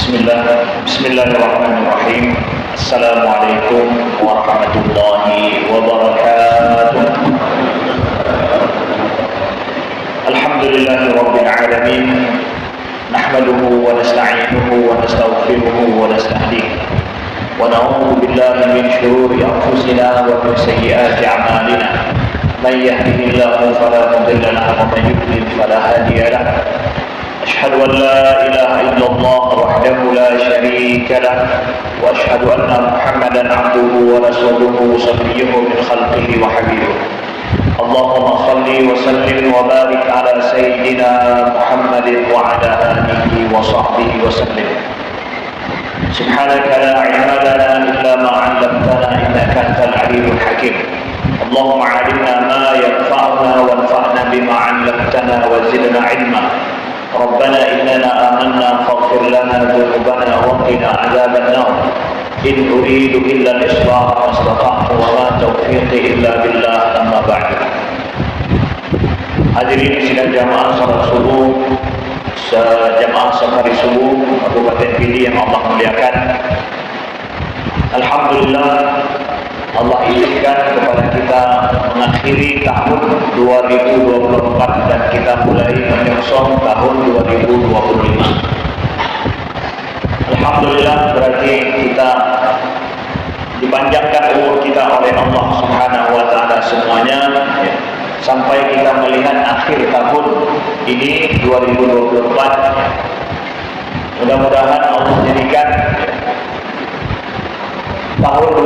Bismillahirrahmanirrahim. Assalamualaikum warahmatullahi wabarakatuh. Alhamdulillahirabbil alamin. Nahmaduhu wa nasta'inuhu wa nastaghfiruhu wa nastahdihi. Wa na'udzu billahi min shururi anfusina wa min sayyiati a'malina. Man yahdihillahu fala mudilla lahu wa man yudlil fala hadiya lahu. أشهد أن لا إله إلا الله وحده لا شريك له وأشهد أن محمدا عبده ورسوله صفيه من خلقه وحبيبه اللهم صل وسلم وبارك على سيدنا محمد وعلى آله وصحبه وسلم سبحانك لا علم لنا إلا ما علمتنا إنك أنت العليم الحكيم اللهم علمنا ما ينفعنا وانفعنا بما علمتنا وزدنا علما ربنا إننا آمنا فاغفر لنا ذنوبنا وقنا عذاب النار إن أريد إلا الإصلاح ما استطعت وما توفيقي إلا بالله أما بعد. Hadirin sidang jamaah salat subuh, jamaah safari subuh Kabupaten Pidi yang Allah muliakan. Alhamdulillah Allah izinkan kepada kita mengakhiri tahun 2024 dan kita mulai menyongsong tahun 2025. Alhamdulillah berarti kita dipanjangkan umur kita oleh Allah Subhanahu wa taala semuanya ya, sampai kita melihat akhir tahun ini 2024. Mudah-mudahan Allah jadikan tahun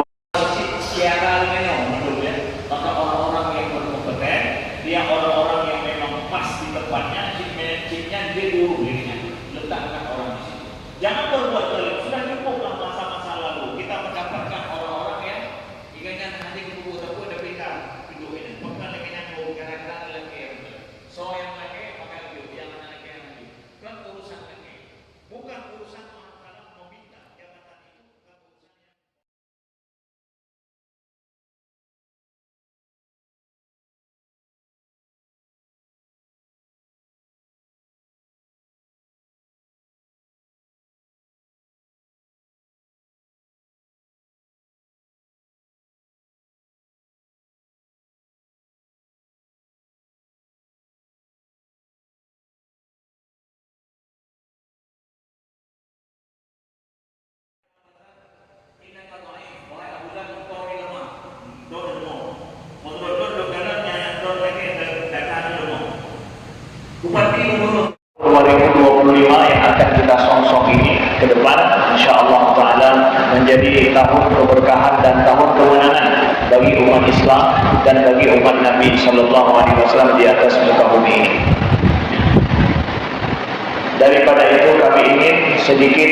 jangan berbuat zalim, sudah cukuplah masa-masa lalu. Kita mendapatkan orang-orang yang ingatkan nanti kubu tersebut ada berita video ini. Bukan lagi yang mau kadang-kadang lagi. So yang lagi pakai video, yang mana lagi yang lagi. Bukan urusan lagi. Bukan urusan masalah meminta jabatan itu, bukan urusan yang Bupati umur 2025 yang akan kita songsong ini ke depan insyaallah taala menjadi tahun keberkahan dan tahun kemenangan bagi umat Islam dan bagi umat Nabi sallallahu alaihi wasallam di atas muka bumi ini. Daripada itu kami ingin sedikit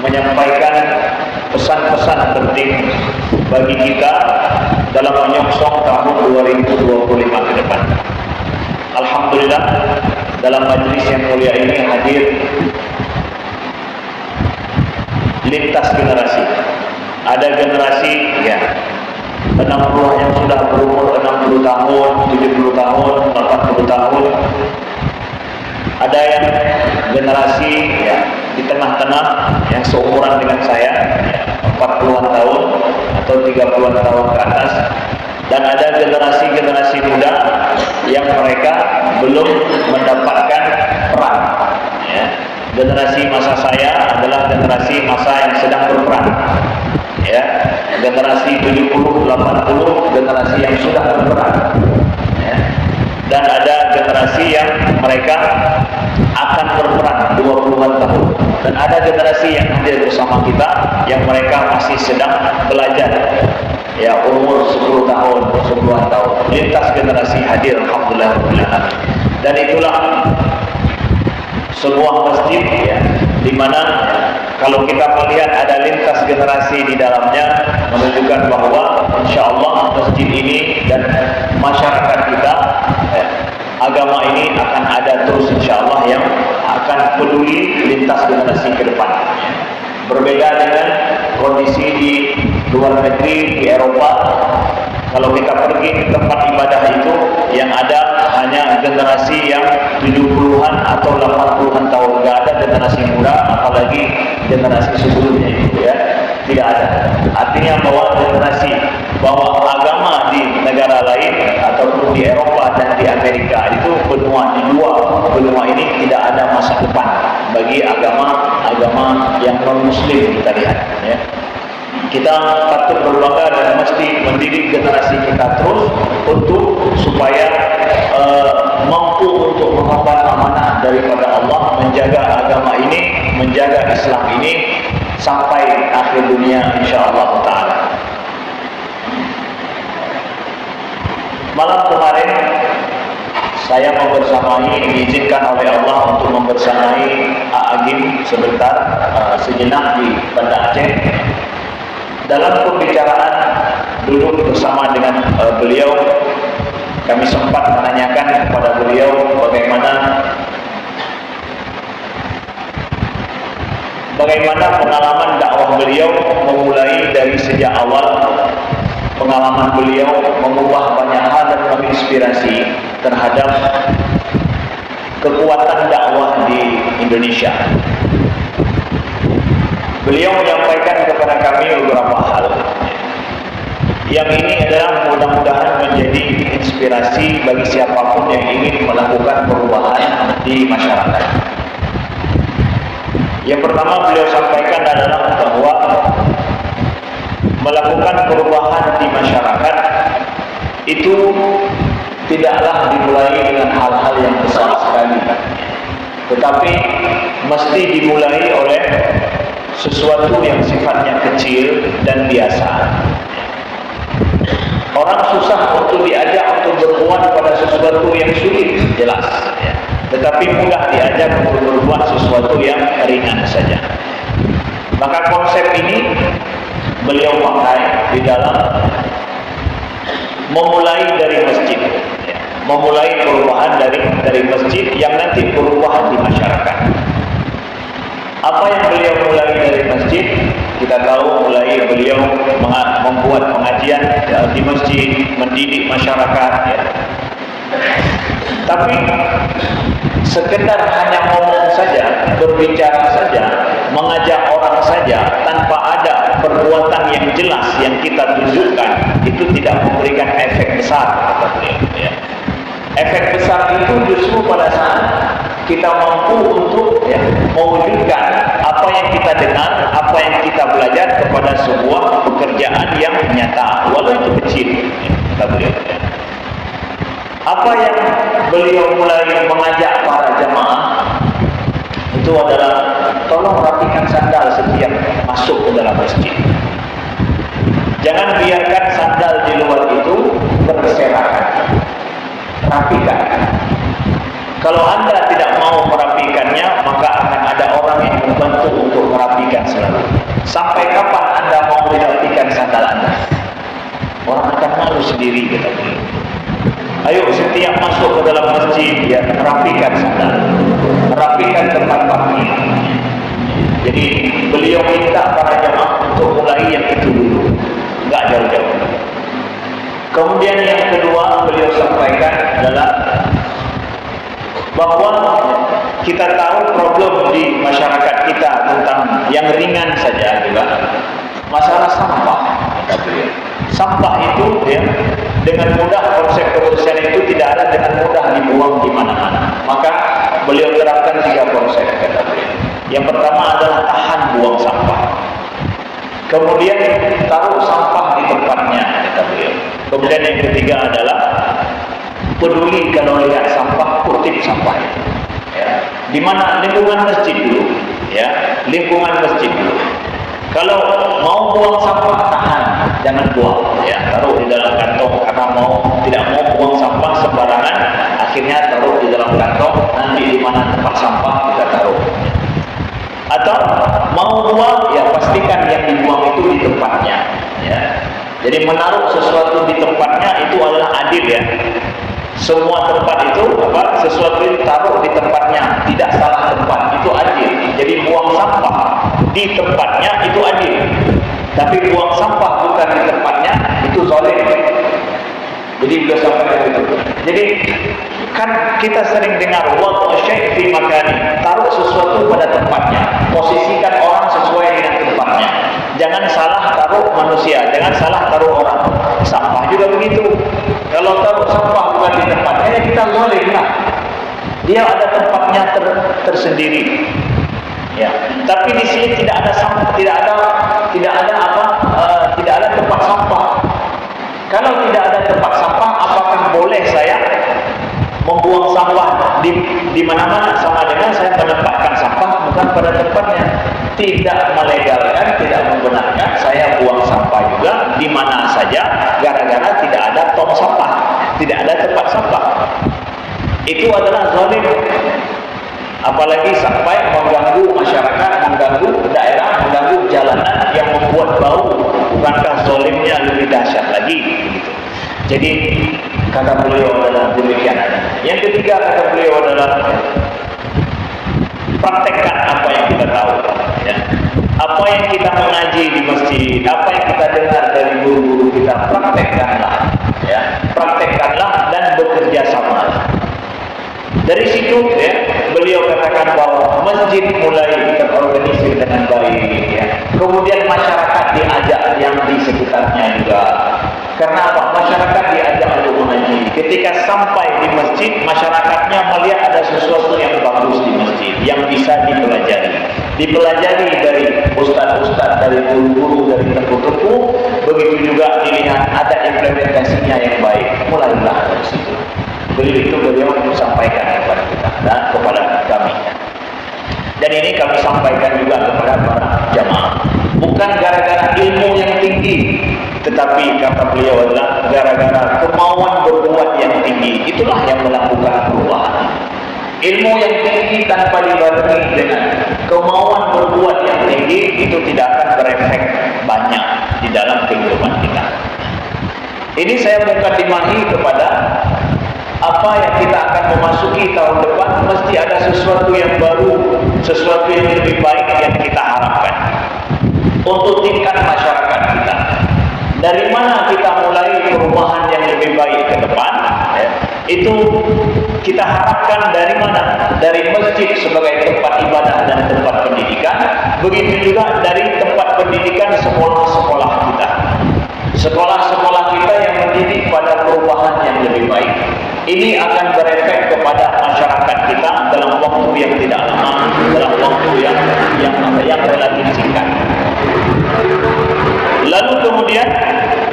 menyampaikan pesan-pesan penting bagi kita dalam menyongsong tahun 2025 ke depan. Alhamdulillah dalam majlis yang mulia ini hadir lintas generasi. Ada generasi ya 60 yang sudah berumur 60 tahun, 70 tahun, 80 tahun. Ada yang generasi ya di tengah-tengah yang seumuran dengan saya 40-an tahun atau 30-an tahun ke atas. Dan ada generasi-generasi muda yang mereka belum mendapatkan peran ya. Generasi masa saya adalah generasi masa yang sedang berperan ya. Generasi 70, 80 generasi yang sudah berperan ya. Dan ada generasi yang mereka akan berperan 20-an tahun. Dan ada generasi yang hadir bersama kita yang mereka masih sedang belajar ya, umur 10 tahun, 10-an tahun. Lintas generasi hadir alhamdulillah. Dan itulah sebuah masjid ya, di mana kalau kita melihat ada lintas generasi di dalamnya, menunjukkan bahwa insyaallah masjid ini dan masyarakat kita ya, agama ini akan ada terus insyaallah yang akan peduli lintas generasi ke depan. Berbeda dengan kondisi di luar negeri, di Eropa Kalau kita pergi ke tempat ibadah itu, yang ada hanya generasi yang 70-an atau 80-an tahun, nggak ada generasi muda, apalagi generasi sebelumnya itu ya, tidak ada. Artinya bahwa generasi, bahwa agama di negara lain ataupun di Eropa dan di Amerika itu benua, di dua benua ini tidak ada masa depan bagi agama yang non-muslim kita lihat ya. Kita patut berbangga dan mesti mendidik generasi kita terus untuk supaya mampu untuk mengemban amanah daripada Allah, menjaga agama ini, menjaga Islam ini sampai akhir dunia insyaallah taala. Malam kemarin saya membersamai, diizinkan oleh Allah untuk membersamai Agim sebentar, sejenak di Banda Aceh. Dalam pembicaraan duduk bersama dengan beliau, kami sempat menanyakan kepada beliau bagaimana pengalaman dakwah beliau memulai dari sejak awal, pengalaman beliau mengubah banyak hal dan menginspirasi terhadap kekuatan dakwah di Indonesia. Beliau menyampaikan kepada kami beberapa hal. Yang ini adalah mudah-mudahan menjadi inspirasi bagi siapapun yang ingin melakukan perubahan di masyarakat. Yang pertama beliau sampaikan adalah bahwa melakukan perubahan di masyarakat itu tidaklah dimulai dengan hal-hal yang besar sekali, tetapi mesti dimulai oleh sesuatu yang sifatnya kecil dan biasa. Orang susah untuk diajak untuk berbuat pada sesuatu yang sulit, jelas ya. Tetapi mudah diajak untuk berbuat sesuatu yang ringan saja. Maka konsep ini beliau pakai di dalam memulai dari masjid, ya. Memulai perubahan dari masjid yang nanti berubah di masyarakat. Apa yang beliau mulai dari masjid? Kita tahu mulai beliau membuat pengajian di masjid, mendidik masyarakat ya. Tapi sekedar hanya ngomong saja, berbicara saja, mengajak orang saja tanpa ada perbuatan yang jelas yang kita tunjukkan, itu tidak memberikan efek besar kata beliau ya. Efek besar itu justru pada saat kita mampu untuk mewujudkan apa yang kita dengar, apa yang kita belajar kepada sebuah pekerjaan yang nyata, walau itu kecil kata beliau ya. Apa yang beliau mulai mengajak para jamaah itu adalah tolong rapikan sandal setiap masuk ke dalam masjid. Jangan biarkan sandal di luar itu berserakan. Rapikan. Kalau Anda tidak mau merapikannya, maka akan ada orang yang membantu untuk merapikan selalu. Sampai kapan Anda mau merapikan sandal Anda? Orang akan malu sendiri kata beliau. Ayo setiap masuk ke dalam masjid ya rapikan sandal, rapikan tempat parkir. Jadi beliau minta para jamaah untuk mulai yang itu dulu, enggak jauh-jauh. Kemudian yang kedua beliau sampaikan adalah bahwa kita tahu problem di masyarakat kita tentang yang ringan saja juga masalah sampah kata beliau. Sampah itu ya dengan mudah, konsep kebersihan itu tidak ada dengan mudah dibuang di mana-mana. Maka beliau terapkan 3 konsep kata beliau. Yang pertama adalah tahan buang sampah. Kemudian taruh sampah di tempatnya kata beliau. Kemudian yang ketiga adalah peduli kalau lihat sampah, kutip sampah itu. Ya. Di mana lingkungan masjid dulu, ya, lingkungan masjid dulu. Kalau mau buang sampah tahan, jangan buang, ya, taruh di dalam kantong. Karena tidak mau buang sampah sembarangan, akhirnya taruh di dalam kantong. Nanti di mana tempat sampah kita taruh. Atau mau buang, ya pastikan yang dibuang itu di tempatnya. Ya. Jadi menaruh sesuatu di tempatnya itu adalah adil ya. Semua tempat itu sesuatu itu taruh di tempatnya, tidak salah tempat, itu adil. Jadi buang sampah di tempatnya itu adil. Tapi buang sampah bukan di tempatnya itu zalim. Jadi beliau sampaikan itu. Jadi kan kita sering dengar wad'u syai' fi makani, taruh sesuatu pada tempatnya, posisikan orang sesuai dengan tempatnya. Jangan salah taruh manusia, jangan salah taruh orang. Sampah juga begitu. Kalau taruh sampah bukan di tempatnya, ya kita zalim lah. Dia ada tempatnya tersendiri. Ya, tapi di sini tidak ada sampah, tidak ada tempat sampah. Kalau tidak ada tempat sampah, apakah boleh saya membuang sampah di mana-mana sama dengan saya menempatkan sampah bukan pada tempatnya? Tidak melegalkan, tidak membenarkan saya buang sampah juga di mana saja gara-gara tidak ada tong sampah, tidak ada tempat sampah. Itu adalah zalim. Apalagi sampai mengganggu masyarakat, mengganggu daerah, mengganggu jalanan yang membuat bau. Bukankah zalimnya lebih dahsyat lagi? Gitu. Jadi kata beliau adalah demikian. Yang ketiga kata beliau adalah praktekkan apa yang kita tahu. Ya. Apa yang kita mengaji di masjid, apa yang kita dengar dari guru-guru kita, praktekkanlah. Ya. Praktekkanlah dan bekerja sama. Dari situ ya, beliau katakan bahwa masjid mulai terorganisir dengan baik ya. Kemudian masyarakat diajak yang di sekitarnya juga. Karena apa? Masyarakat diajak untuk mengaji. Ketika sampai di masjid, masyarakatnya melihat ada sesuatu yang bagus di masjid yang bisa dipelajari. Dipelajari dari ustaz-ustaz, dari guru-guru, dari tepu-tepu. Begitu juga dilihat ada implementasinya yang baik. Mulailah dari situ. Beliau sampaikan kepada kita dan kepada kami. Dan ini kami sampaikan juga kepada para jamaah. Bukan gara-gara ilmu yang tinggi, tetapi kata beliau adalah gara-gara kemauan berbuat yang tinggi. Itulah yang melakukan perubahan. Ilmu yang tinggi tanpa dibarengi dengan kemauan berbuat yang tinggi itu tidak akan berefek banyak di dalam kehidupan kita. Ini saya mukadimahi kepada apa yang kita akan memasuki tahun depan. Mesti ada sesuatu yang baru, sesuatu yang lebih baik yang kita harapkan untuk tingkat masyarakat kita. Dari mana kita mulai perubahan yang lebih baik ke depan ya, itu kita harapkan dari mana? Dari masjid sebagai tempat ibadah dan tempat pendidikan. Begitu juga dari tempat pendidikan sekolah-sekolah kita. Sekolah-sekolah kita yang mendidik pada perubahan yang lebih baik. Ini akan berefek kepada masyarakat kita dalam waktu yang tidak lama, dalam waktu yang relatif singkat. Lalu kemudian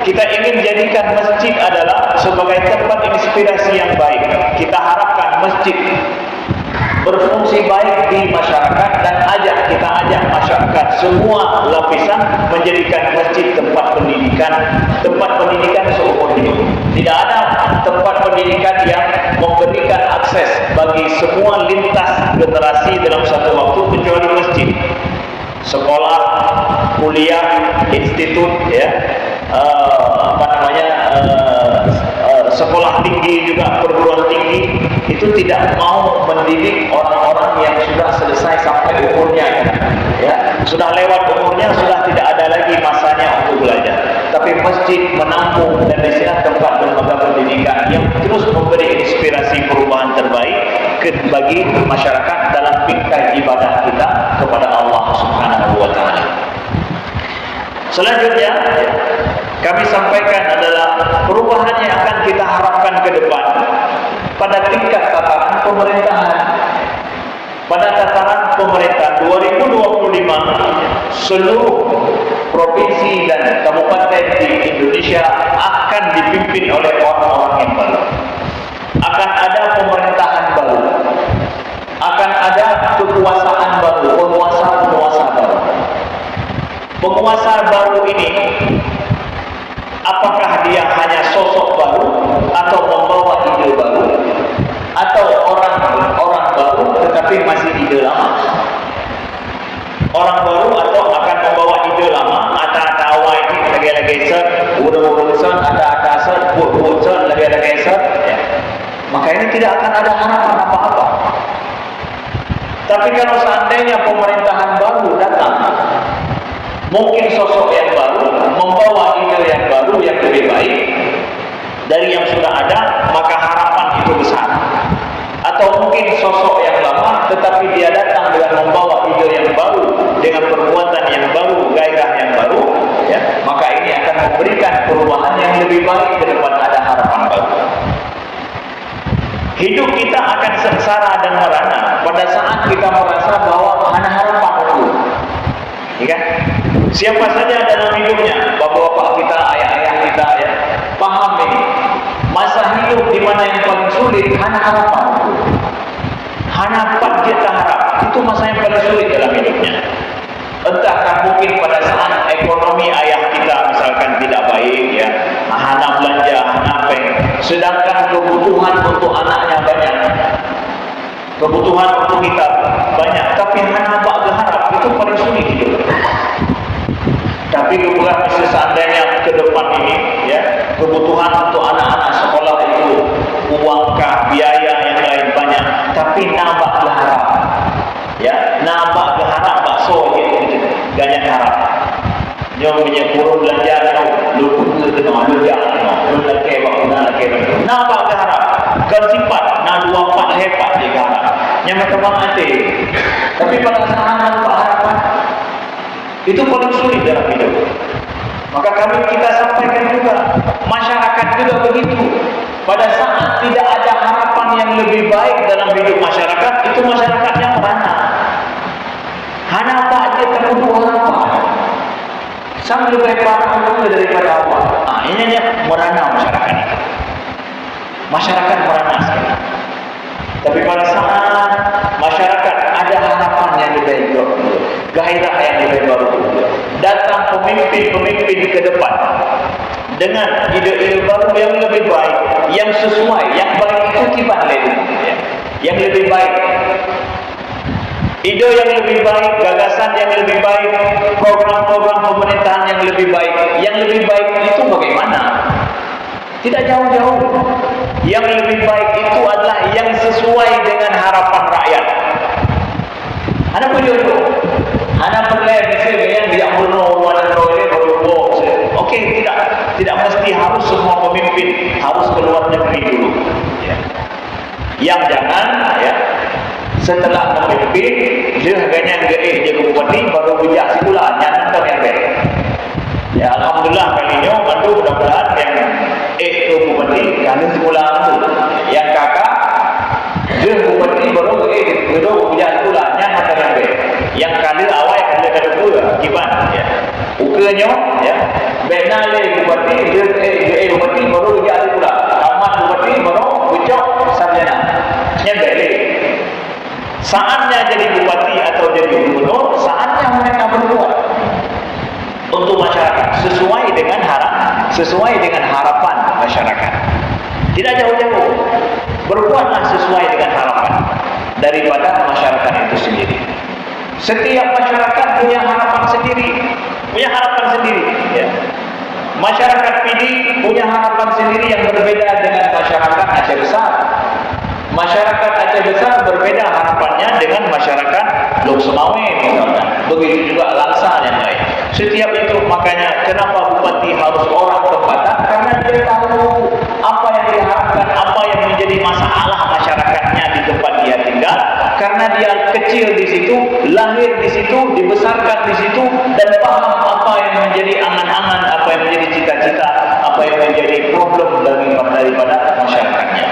kita ingin jadikan masjid adalah sebagai tempat inspirasi yang baik. Kita harapkan masjid berfungsi baik di masyarakat dan kita ajak masyarakat semua lapisan menjadikan masjid tempat pendidikan seumur hidup. Tidak ada tempat pendidikan yang memberikan akses bagi semua lintas generasi dalam satu waktu kecuali masjid. Sekolah, kuliah, institut, ya, sekolah tinggi juga, perguruan tinggi itu tidak mau mendidik orang-orang yang sudah selesai sampai umurnya, ya, sudah lewat umurnya, sudah tidak ada lagi masanya untuk belajar. Tapi masjid menampung dan disinilah tempat lembaga pendidikan yang terus memberi inspirasi perubahan terbaik bagi masyarakat dalam bingkai ibadah kita kepada Allah Subhanahu wa Ta'ala. Selanjutnya kami sampaikan adalah perubahan yang akan kita harapkan ke depan pada tingkat tataran pemerintahan. Pada tataran pemerintah 2025, seluruh provinsi dan kabupaten di Indonesia akan dipimpin oleh orang-orang yang baru. Akan ada pemerintahan baru. Akan ada kekuasaan baru, penguasa baru. Penguasa baru ini, apakah dia hanya sosok baru atau membawa ide baru, atau orang baru tetapi masih ide lama? Orang baru atau akan membawa ide lama, ada awal ini lagi-lagi set, udah set, ada set, buat set, lagi-lagi set, ya. Maka ini tidak akan ada harapan apa-apa. Tapi kalau seandainya pemerintahan baru datang, mungkin sosok yang baru membawa ide yang baru yang lebih baik, dari yang sudah ada, maka harapan itu besar. Atau mungkin sosok yang lama tetapi dia datang dengan membawa ide yang baru, dengan perbuatan yang baru, gairah yang baru, ya, maka ini akan memberikan perubahan yang lebih baik ke depan, ada harapan baru. Hidup kita akan sengsara dan merana pada saat kita merasa bahwa hanya harapan itu, ya kan? Siapa saja dalam hidupnya, bapak-bapak kita, ayah-ayah kita, ya, paham ini. Masa hidup di mana yang paling sulit hanya harapan. Harapan kita harap, itu masa yang paling sulit dalam hidupnya. Entahkah mungkin pada saat ekonomi ayah kita misalkan tidak baik, ya, hana belanja, hana peng, sedangkan kebutuhan untuk anaknya banyak, kebutuhan untuk kita banyak, tapi hana bak berharap, itu paling sulit hidup. Tapi kemudian seandainya ke depan ini, ya, kebutuhan untuk anak-anak sekolah itu, uangkah, biaya yang lain banyak, tapi nambah berharap, ya, nambah berharap bakso gitu, banyak harap. Nyom punya kurung belanja, lu lelaki nambah berharap, kan sifat, nah 24 hebat dia harap, yang macam hati. Tapi pada saat nambah harapan, itu paling sulit dalam hidup. Maka kita sampaikan juga, masyarakat juga begitu. Pada saat tidak ada harapan yang lebih baik dalam hidup masyarakat, itu masyarakat yang merana. Hana tak dia terbunuh harapan. Sang lebih parah daripada awal. Ini yang merana masyarakat. Masyarakat merana sekali. Tapi pada saat masyarakat ada harapan yang lebih baik, gairah yang lebih baru, datang pemimpin-pemimpin ke depan dengan ide-ide baru yang lebih baik, yang sesuai, yang baik itu kibat lagi, ya, yang lebih baik, ide yang lebih baik, gagasan yang lebih baik, program-program pemerintahan yang lebih baik. Yang lebih baik itu bagaimana? Tidak jauh-jauh. Yang lebih baik itu adalah yang sesuai dengan harapan rakyat. Ada video itu. Ada perleh misalnya yang dia bunuh wadah roye berubah. Okey, tidak mesti harus semua pemimpin harus keluar negeri dulu. Ya. Yang jangan, ya, setelah memimpin dia harganya dia bupati baru bijak pula nyantar yang baik. Ya, alhamdulillah kalinya bantu mudah-mudahan yang itu bupati kali semula itu yang kakak dia bupati baru itu bijak pula nyantar yang baik. Yang kali awal yang ada kedua gimana, ya, ukenya, ya, benale bupati dia bupati baru bijak pula amat bupati baru ucap sarjana yang baik. Saatnya jadi bupati atau jadi gubernur, saatnya mereka berbuat untuk masyarakat sesuai dengan harapan masyarakat. Tidak jauh-jauh, berbuatlah sesuai dengan harapan daripada masyarakat itu sendiri. Setiap masyarakat punya harapan sendiri, ya. Masyarakat Pidi punya harapan sendiri yang berbeda dengan masyarakat Aceh Besar. Masyarakat Aceh Besar berbeda harapannya dengan masyarakat Lok Semawe misalkan. Begitu juga Langsa yang lain. Setiap itu makanya kenapa bupati harus orang tempatan, karena dia tahu apa yang diharapkan, apa yang menjadi masalah masyarakatnya di tempat dia tinggal. Karena dia kecil di situ, lahir di situ, dibesarkan di situ, dan paham apa yang menjadi angan-angan, apa yang menjadi cita-cita, apa yang menjadi problem daripada masyarakatnya.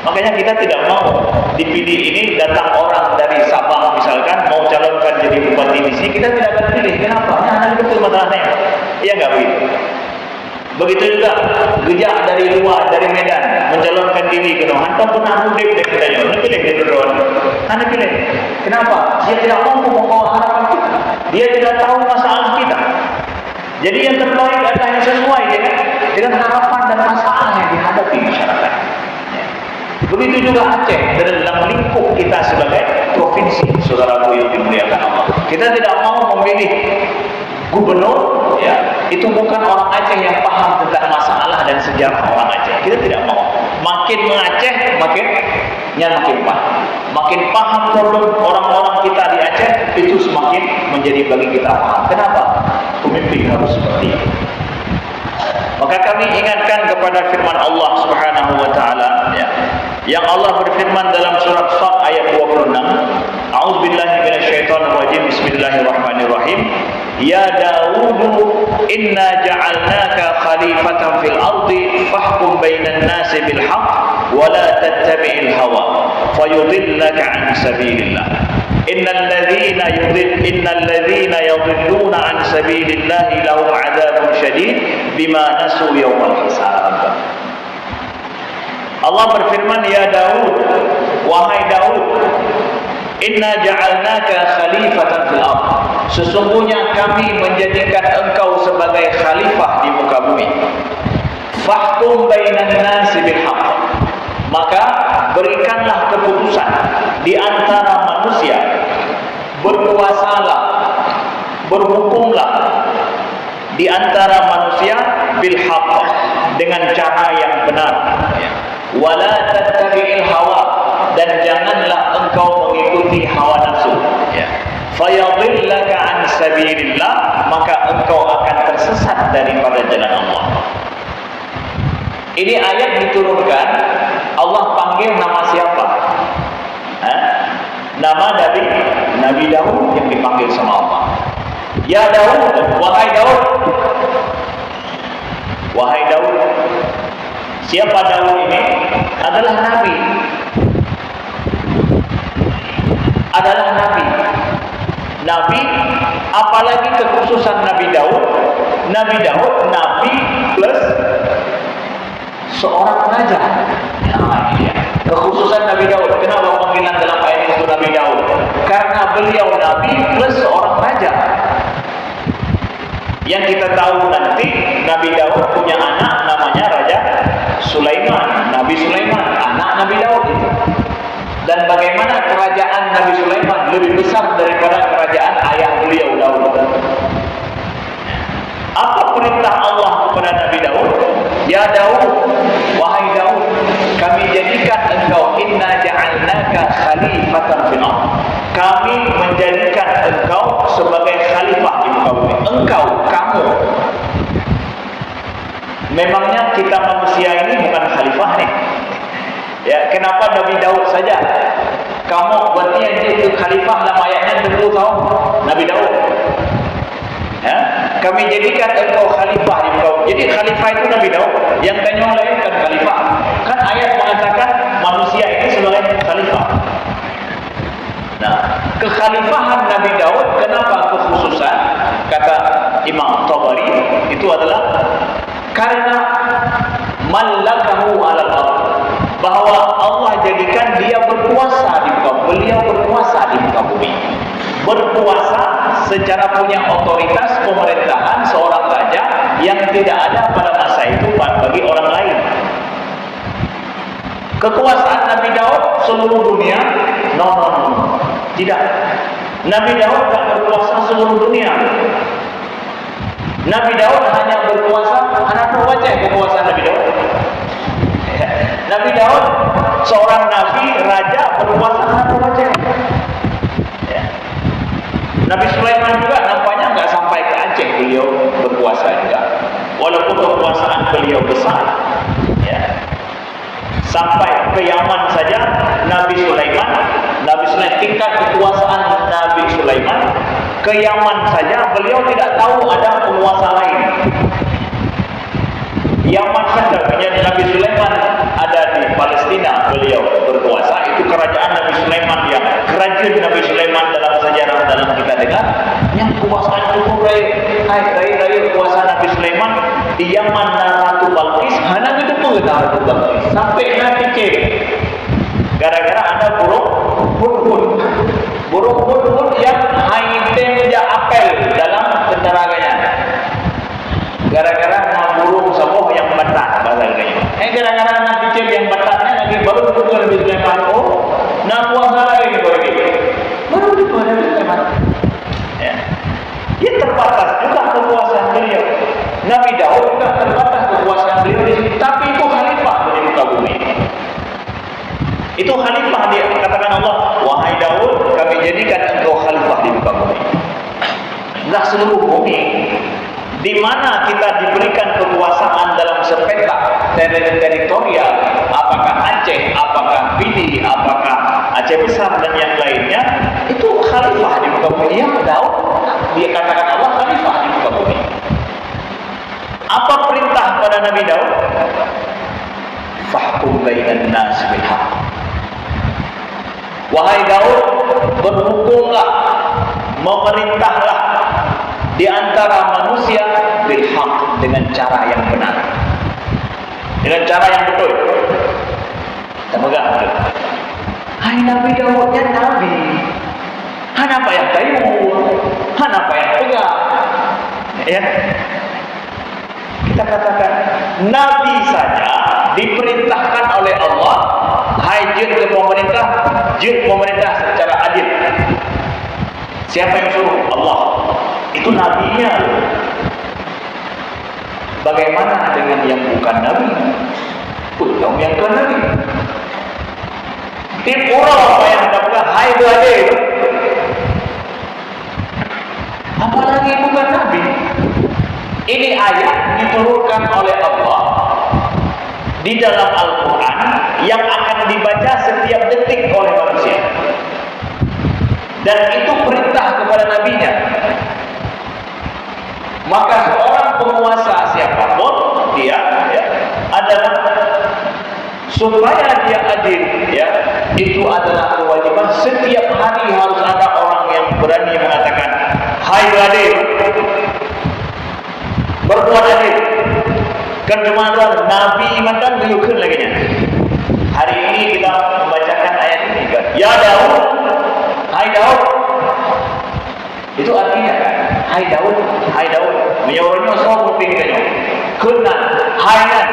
Makanya kita tidak mau di PD ini datang orang dari Sabang misalkan mau calonkan jadi bupati di sini, kita tidak akan pilih. Kenapa? Hanya betul masalahnya. Iya nggak begitu? Begitu juga gejak dari luar, dari Medan mencalonkan diri ke hantam pernah mudik dan katanya, anda pilih dia berdua. Anda pilih. Kenapa? Dia tidak mampu membawa harapan kita. Dia tidak tahu masalah kita. Jadi yang terbaik adalah yang sesuai dengan harapan dan masalah yang dihadapi masyarakat. Begitu juga Aceh dalam lingkup kita sebagai provinsi, saudaraku yang dimuliakan Allah. Kita tidak mau memilih gubernur, ya, itu bukan orang Aceh yang paham tentang masalah dan sejarah orang Aceh. Kita tidak mau. Makin mengaceh, makin paham. Makin paham problem orang-orang kita di Aceh, itu semakin menjadi bagi kita paham. Kenapa? Pemimpin harus seperti itu. Maka kami ingatkan kepada kepada firman Allah Subhanahu wa taala, ya. Yang Allah berfirman dalam surat Sad ayat 26, A'udzubillahi minasyaitonirrajim. Bismillahirrahmanirrahim. Ya Daud, inna ja'alnaka khalifatan fil ardi fahkum bainan nasi bil haqq wa la tattabi'il hawa fayudillaka 'an sabilillah. Innal ladzina yudilluna 'an sabilillahi lahum 'adzabun syadid bima nasu yaumal hisab. Allah berfirman, ya Daud, wahai Daud, inna ja'alnaka khalifatan fil ardh. Sesungguhnya kami menjadikan engkau sebagai khalifah di muka bumi. Fahkum bainan nasi bil haqq. Maka berikanlah keputusan di antara manusia. Berkuasalah, berhukumlah di antara manusia bil haqq, dengan cara yang benar. Wala tattabi'il hawa, dan janganlah engkau mengikuti hawa nafsu. Fayadillaka 'an sabilillah, maka engkau akan tersesat daripada jalan Allah. Ini ayat diturunkan, Allah panggil nama siapa? Nama Nabi Daud yang dipanggil sama Allah. Ya Daud, wahai Daud. Wahai Daud. Siapa Daud ini? Adalah Nabi. Adalah Nabi. Nabi, apalagi kekhususan Nabi Daud. Nabi Daud, Nabi plus seorang raja. Nah, ini dia. Kekhususan Nabi Daud. Kenapa panggilan dalam ayat itu Nabi Daud? Karena beliau Nabi plus seorang raja. Yang kita tahu nanti Nabi Daud punya anak namanya Raja Sulaiman. Nabi Sulaiman, anak Nabi Daud itu. Dan bagaimana kerajaan Nabi Sulaiman lebih besar daripada kerajaan ayah beliau Daud. Apa perintah Allah kepada Nabi Daud? Ya Daud, wahai Daud, kami jadikan engkau, inna ja'alnaka khalifatan fil ardh. Kami menjadikan engkau sebagai khalifah di muka bumi. Engkau, kamu. Memangnya kita manusia ini bukan khalifah nih? Ya, kenapa Nabi Daud saja? Kamu berarti yang itu khalifah nama ayatnya tentu tahu Nabi Daud. Ya, kami jadikan engkau khalifah di muka bumi. Jadi khalifah itu Nabi Daud, yang tanya lain kan khalifah. Kan ayat mengatakan manusia ini sebagai khalifah. Nah, kekhalifahan Nabi Daud kenapa kekhususan? Kata Imam Tabari itu adalah karena mallakahu alal ardh, bahwa Allah jadikan dia berkuasa di muka bumi. Beliau berkuasa di muka bumi. Berkuasa secara punya otoritas pemerintahan seorang raja yang tidak ada pada masa itu bagi orang lain. Kekuasaan Nabi Daud seluruh dunia? No. Tidak. Nabi Daud tidak berkuasa seluruh dunia. Nabi Daud hanya berkuasa, anak baca kekuasaan Nabi Daud. Nabi Daud seorang nabi, raja, berkuasa, anak baca. Nabi Sulaiman juga nampaknya nggak sampai ke Aceh beliau berkuasa juga. Walaupun kekuasaan beliau besar, ya. Sampai ke Yaman saja Nabi Sulaiman tingkat kekuasaan Nabi Sulaiman ke Yaman saja beliau tidak tahu ada penguasa lain. Yaman saja menjadi Nabi Sulaiman ada di Palestina beliau berkuasa. Itu kerajaan Nabi Sulaiman yang kerajaan Nabi Sulaiman dalam sejarah dalam kita dengar yang kekuasaan cukup dari kekuasaan Nabi Sulaiman di Yaman Ratu Balqis hanya itu mengenal Ratu Balqis sampai nanti ke gara-gara ada burung yang haitem ja apel dalam tentaraganya gara-gara burung sapoh yang batak bahasanya gara-gara anak kecil yang bataknya lagi baru betul Nabi Sulaiman nah kuasa lain baru itu Nabi Sulaiman dia terbatas juga kekuasaan beliau. Nabi Daud juga terbatas kekuasaan beliau di sini, tapi itu khalifah di muka bumi. Itu khalifah dia, katakan Allah, wahai Daud, kami jadikan engkau khalifah di muka bumi. Enggak seluruh bumi. Di mana kita diberikan kekuasaan dalam sepeta teritorial, apakah Aceh, apakah Pidi, apakah Aceh Besar dan yang lainnya, itu khalifah di muka bumi. Yang Daud, dia katakan Allah khalifah di muka bumi. Apa perintah pada Nabi Daud? Fahkum bainan nas bil haqq. Wahai Daud, berhukumlah, memerintahlah di antara manusia bil haqq, dengan cara yang benar, dengan cara yang betul. Kita pegang betul. Hai Nabi Daudnya Nabi, kenapa yang kayu, kenapa yang pegang? Ya, kita katakan Nabi saja diperintahkan oleh Allah, hai jin ke pemerintah, jin pemerintah secara adil. Siapa yang suruh? Allah. Itu nabinya. Bagaimana dengan yang bukan nabi? Yang yang bukan nabi. Di pura apa yang dapatkan? Hai berade. Apalagi bukan nabi. Ini ayat diturunkan oleh Allah di dalam Al-Quran yang akan dibaca setiap detik oleh manusia. Dan itu perintah kepada nabinya. Maka seorang penguasa siapapun dia adalah, supaya dia adil, itu adalah kewajiban. Setiap hari harus ada orang yang berani mengatakan, hai adil, berbuat adil. Kan cuma Nabi mantan beliau lagi nya. Hari ini kita membacakan ayat ini kan. Ya Daud, hai Daud. Itu artinya kan, hai Daud, hai Daud. Menyuruhnya semua kupingnya. Kena, hai nan,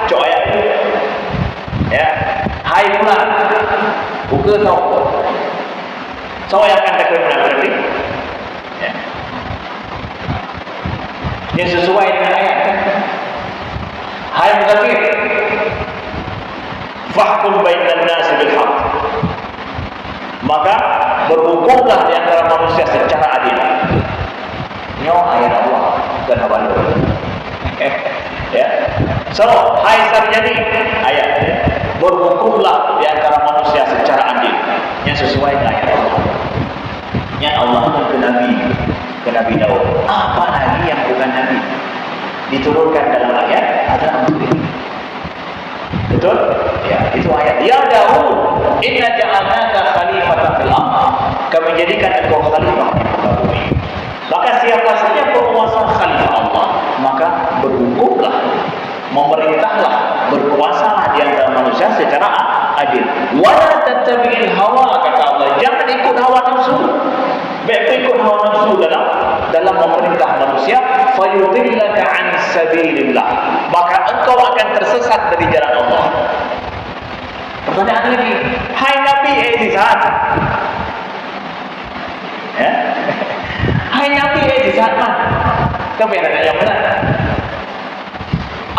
cok ayat itu. Ya, hai pulang. Buka tau. So yang akan tak kena berarti. Ya. Yang sesuai dengan ayat kan. Hai Muzakir, fahkum bainan nas bil haqq. Maka berhukumlah di antara manusia secara adil. Ini ayat Allah, bukan hawa nafsu. Ya. So, hai Sarjani, ayat. Berhukumlah di antara manusia secara adil, yang sesuai dengan ayat Allah. Yang Allah ke Nabi Daud. Apa lagi yang bukan Nabi? Diturunkan dalam ayat ada Nabi. Betul? Ya, itu ayat. Ya Daud, inna ja'alnaka khalifatan fil ardh. Kami jadikan engkau khalifah di muka bumi. Maka siapa saja penguasa khalifah Allah, maka berhukumlah, memerintahlah, berkuasalah di antara manusia secara adil. Wala tattabi'il hawa, kata Allah, jangan ikut hawa nafsu. Baik ikut hawa nafsu dalam memerintah manusia, fayudillaka an sabilillah, maka engkau akan tersesat dari jalan Allah. Pertanyaan lagi, hai Nabi Ejizat, ya? Hai Nabi Ejizat man, kebenaran yang benar.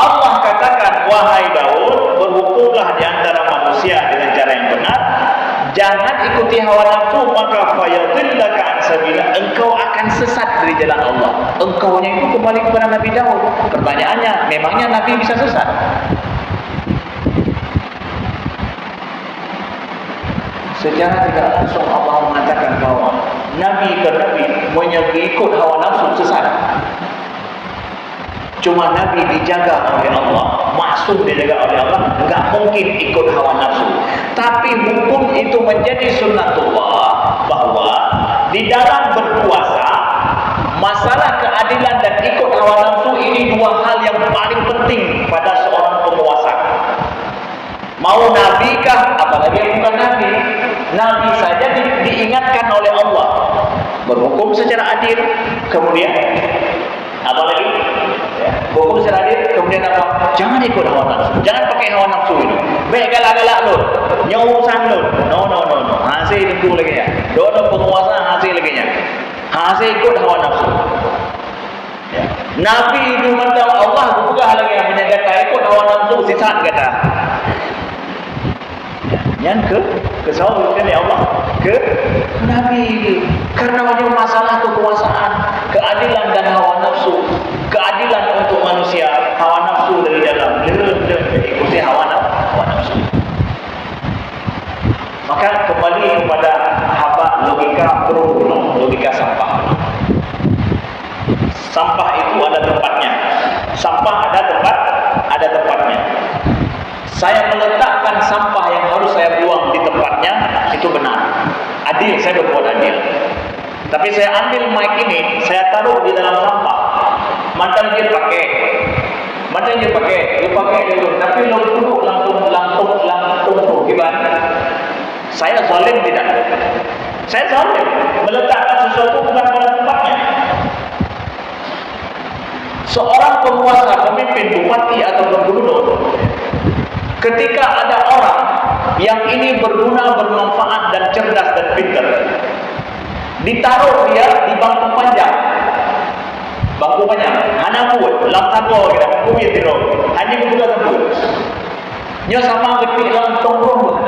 Allah katakan, wahai Daud, berhukumlah di antara manusia dengan cara yang benar. Jangan ikuti hawa nafsu, maka fayadillaka an sabilillah, engkau akan sesat dari jalan Allah. Engkaunya itu kembali kepada Nabi Daud. Pertanyaannya, memangnya Nabi bisa sesat? Secara tidak langsung Allah mengatakan bahwa Nabi ke Nabi mengikut hawa nafsu sesat. Cuma Nabi dijaga oleh Allah, maksum dijaga oleh Allah, enggak mungkin ikut hawa nafsu. Tapi hukum itu menjadi sunnatullah, bahwa di dalam berpuasa, masalah keadilan dan ikut hawa nafsu ini dua hal yang paling penting pada seorang penguasa. Mau Nabi kah, apalagi yang bukan Nabi. Nabi saja diingatkan oleh Allah berhukum secara adil, kemudian apalagi hukum secara adil, kemudian apa? Jangan ikut hawa nafsu, jangan pakai hawa nafsu itu. Baik galak-galak lu, nyusan lu, no. Hasil itu lagi ya. Dono penguasa hasil lagi nya. Hasil ikut hawa nafsu. Ya. Nabi itu mata Allah buka lagi yang menyatakan ikut hawa nafsu sesat kata. Yang kesalahan ya Allah ke Nabi, karena wajib masalah kekuasaan, keadilan dan hawa nafsu, keadilan untuk manusia, hawa nafsu dari dalam ikuti hawa nafsu. Maka kembali kepada logika logika sampah. Sampah itu ada tempatnya. Sampah ada tempatnya. Saya meletakkan sampah yang harus saya buang di tempatnya, itu benar. Adil, saya berbuat adil. Tapi saya ambil mic ini, saya taruh di dalam sampah. Mantan dia pakai, dia pakai dulu. Tapi langsung gimana? Saya zalim tidak? Saya zalim meletakkan sesuatu bukan pada tempatnya. Seorang penguasa, pemimpin, bupati atau gubernur, ketika ada orang yang ini berguna, bermanfaat dan cerdas dan pintar, ditaruh dia di bangku panjang, hana buat, lam tabo kita, bangku yang tidur, hanya berguna tabo, nyo sama gede lam tongkrong,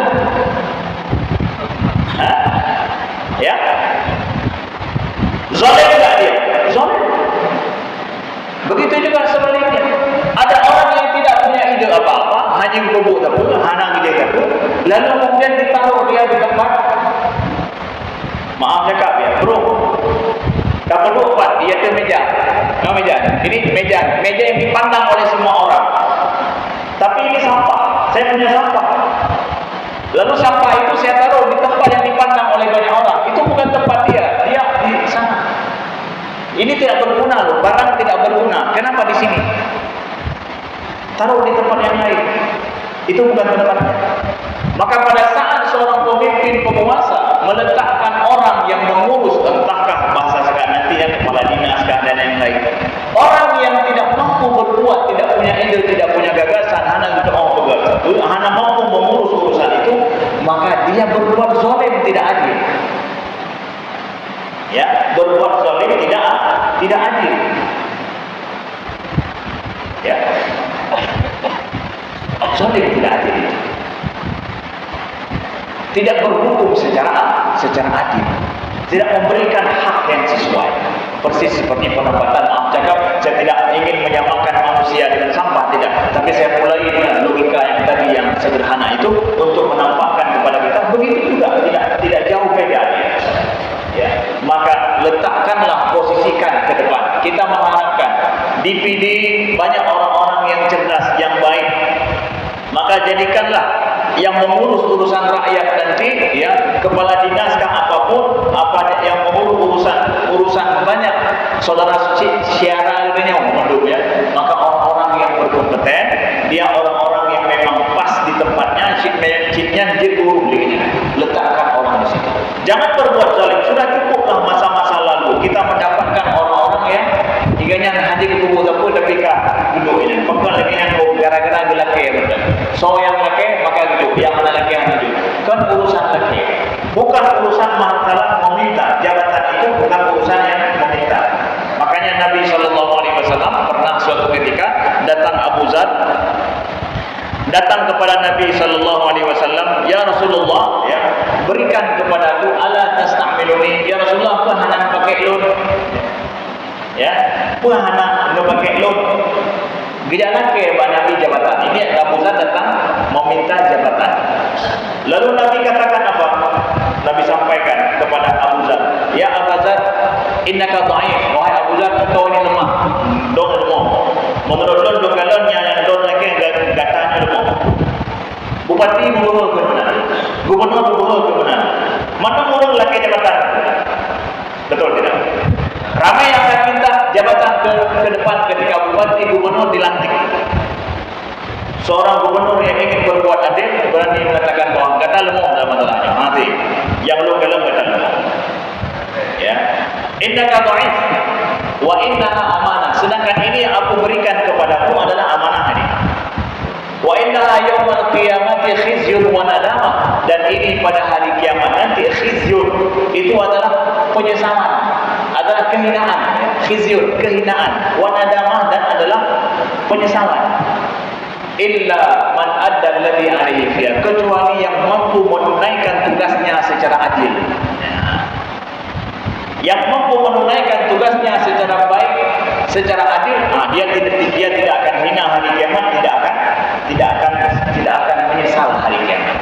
ya, zalim tak dia, zalim. Begitu juga sebaliknya. Ada orang yang tidak punya ide apa-apa, hanya bubuk tapu, hana gede tapu, lalu kemudian ditaruh dia di tempat. Maaf cakap ya, bro. Tak perlu buat, dia tu meja. Ini meja yang dipandang oleh semua orang. Tapi ini sampah. Saya punya sampah. Lalu sampah itu saya taruh di tempat yang dipandang oleh banyak orang. Itu bukan tempat dia di sana. Ini tidak berguna loh, barang tidak berguna. Kenapa di sini? Taruh di tempat yang lain. Itu bukan tempatnya. Maka pada saat seorang pemimpin penguasa meletakkan orang yang mengurus, entahkah bahasa sekarang nanti ya, kepala dinas dan yang lain, orang yang tidak mampu berbuat, tidak punya ide, tidak punya gagasan, hanya mampu mengurus urusan itu, maka dia berbuat zalim, tidak adil. Ya, berbuat zalim tidak adil. Ya, zalim tidak adil. Tidak berhukum secara adil, tidak memberikan hak yang sesuai. Persis seperti penempatan, maaf cakap, saya tidak ingin menyamakan manusia dengan sampah, tidak. Tapi saya mulai dengan logika yang tadi yang sederhana itu untuk menampakkan kepada kita begitu juga, tidak jauh beda. Ya, maka letakkanlah, posisikan ke depan. Kita mengharapkan DPD banyak orang-orang yang cerdas, yang baik. Maka jadikanlah yang mengurus urusan rakyat nanti, ya, kepala dinas kah apapun, apa yang mengurus urusan banyak saudara siara ini yang mengurus, ya. Maka orang-orang yang berkompeten, dia orang-orang yang memang pas di tempatnya, cipnya jebur begini. Letakkan orang di situ. Jangan berbuat zalim. Sudah cukuplah masa-masa lalu kita mendapatkan orang-orang yang iganya haji ke tubuh dapur tapi kah duduk ini. Bukan lagi yang gara-gara gelake betul. So yang laki maka duduk, yang mana laki yang duduk. Kan urusan laki. Bukan urusan masalah meminta. Jabatan itu bukan urusan yang meminta. Makanya Nabi SAW pernah suatu ketika datang Abu Zar, datang kepada Nabi SAW, ya Rasulullah, ya, berikan kepadaku, ala tastamiluni, ya Rasulullah, apa hana pakai lun, ya, apa hana pakai lun. Gejala ke Nabi jabatan. Ini Abu Zar datang meminta jabatan. Lalu Nabi katakan apa? Nabi sampaikan kepada Abu Zar, ya Abu Zar, innaka dha'if, wahai Abu Zar, engkau ini lemah, dong lemah. Menurut dong galonnya yang dong lagi gatanya lemah. Bupati murul ke mana? Gubernur murul ke mana? Mana murul lagi jabatan? Betul tidak? Ramai yang akan minta jabatan ke depan ketika bupati gubernur dilantik. Seorang gubernur yang ingin berbuat adil berani mengatakan bahwa kata lemah dalam masalahnya mati. Yang lu kalau kata lemah. Ya. Innaka dha'if wa innaha amanah. Sedangkan ini yang aku berikan kepadamu adalah amanah ini. Wa innaha yaumal qiyamati khizyun wa nadamah. Dan ini pada hari kiamat nanti khizyun itu adalah penyesalan, adalah kehinaan, khizyun, kehinaan, wa nadamah, dan adalah penyesalan. Illa man adda alladhi alayhi fiha, kecuali yang mampu menunaikan tugasnya secara adil. Yang mampu menunaikan tugasnya secara baik, secara adil, dia tidak akan hina hari kiamat, tidak akan menyesal hari kiamat.